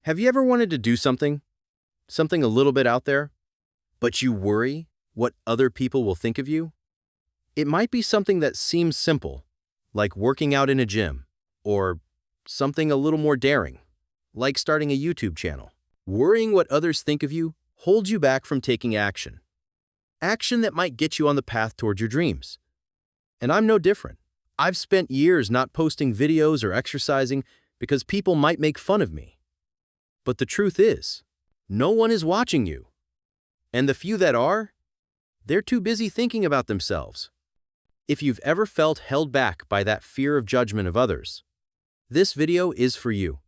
Have you ever wanted to do something a little bit out there, but you worry what other people will think of you? It might be something that seems simple, like working out in a gym, or something a little more daring, like starting a YouTube channel. Worrying what others think of you holds you back from taking action. Action that might get you on the path toward your dreams. And I'm no different. I've spent years not posting videos or exercising because people might make fun of me. But the truth is, no one is watching you. And the few that are, they're too busy thinking about themselves. If you've ever felt held back by that fear of judgment of others, this video is for you.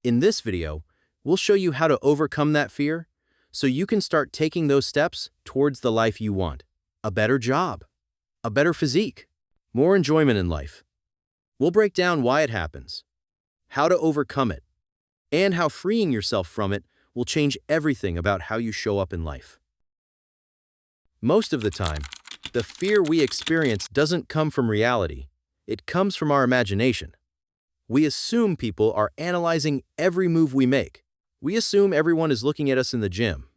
In this video, we'll show you how to overcome that fear so you can start taking those steps towards the life you want. A better job, a better physique, more enjoyment in life. We'll break down why it happens, how to overcome it, and how freeing yourself from it will change everything about how you show up in life. Most of the time, the fear we experience doesn't come from reality. It comes from our imagination. We assume people are analyzing every move we make. We assume everyone is looking at us in the gym,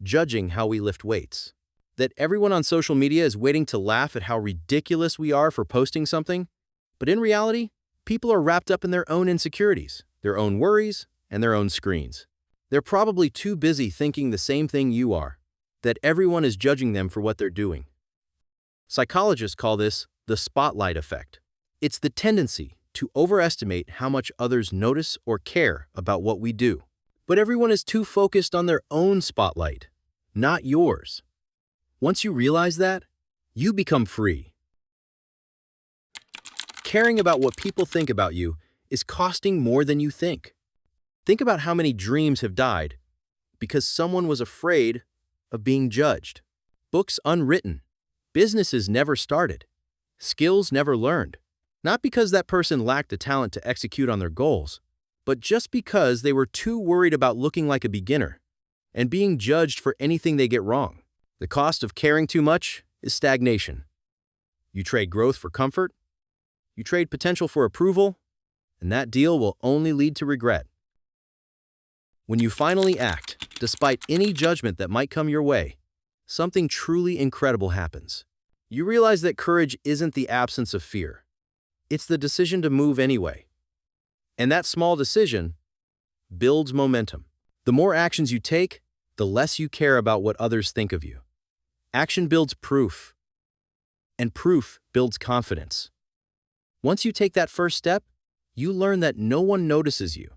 judging how we lift weights. That everyone on social media is waiting to laugh at how ridiculous we are for posting something. But in reality, people are wrapped up in their own insecurities, their own worries, and their own screens. They're probably too busy thinking the same thing you are, that everyone is judging them for what they're doing. Psychologists call this the spotlight effect. It's the tendency to overestimate how much others notice or care about what we do. But everyone is too focused on their own spotlight, not yours. Once you realize that, you become free. Caring about what people think about you is costing more than you think. Think about how many dreams have died because someone was afraid of being judged. Books unwritten, businesses never started, skills never learned. Not because that person lacked the talent to execute on their goals, but just because they were too worried about looking like a beginner and being judged for anything they get wrong. The cost of caring too much is stagnation. You trade growth for comfort, you trade potential for approval, and that deal will only lead to regret. When you finally act, despite any judgment that might come your way, something truly incredible happens. You realize that courage isn't the absence of fear. It's the decision to move anyway. And that small decision builds momentum. The more actions you take, the less you care about what others think of you. Action builds proof, and proof builds confidence. Once you take that first step, you learn that no one notices you.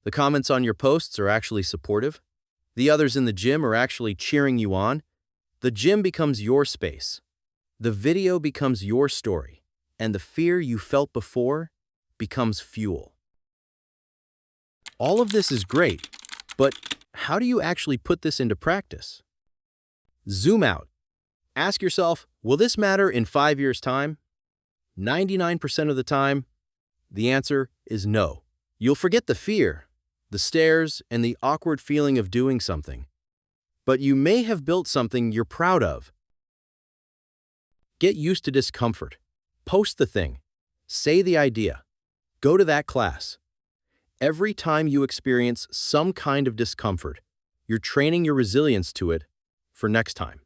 The comments on your posts are actually supportive. The others in the gym are actually cheering you on. The gym becomes your space. The video becomes your story, and the fear you felt before becomes fuel. All of this is great, but how do you actually put this into practice? Zoom out. Ask yourself, will this matter in 5 years' time? 99% of the time, the answer is no. You'll forget the fear, the stares, and the awkward feeling of doing something. But you may have built something you're proud of. Get used to discomfort. Post the thing. Say the idea. Go to that class. Every time you experience some kind of discomfort, you're training your resilience to it for next time.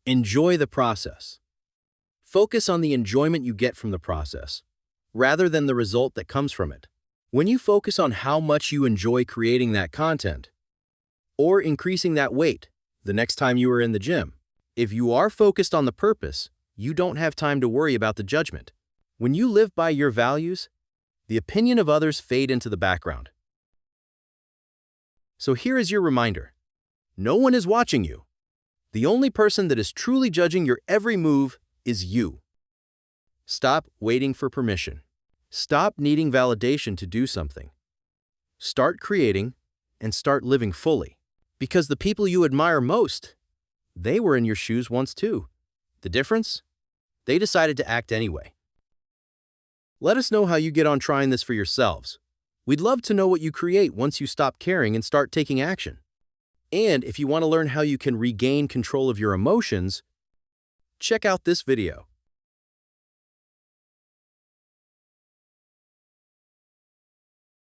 Enjoy the process. Focus on the enjoyment you get from the process, rather than the result that comes from it. When you focus on how much you enjoy creating that content, or increasing that weight the next time you are in the gym, if you are focused on the purpose, you don't have time to worry about the judgment. When you live by your values, the opinion of others fade into the background. So here is your reminder. No one is watching you. The only person that is truly judging your every move is you. Stop waiting for permission. Stop needing validation to do something. Start creating and start living fully. Because the people you admire most, they were in your shoes once too. The difference? They decided to act anyway. Let us know how you get on trying this for yourselves. We'd love to know what you create once you stop caring and start taking action. And if you want to learn how you can regain control of your emotions, check out this video.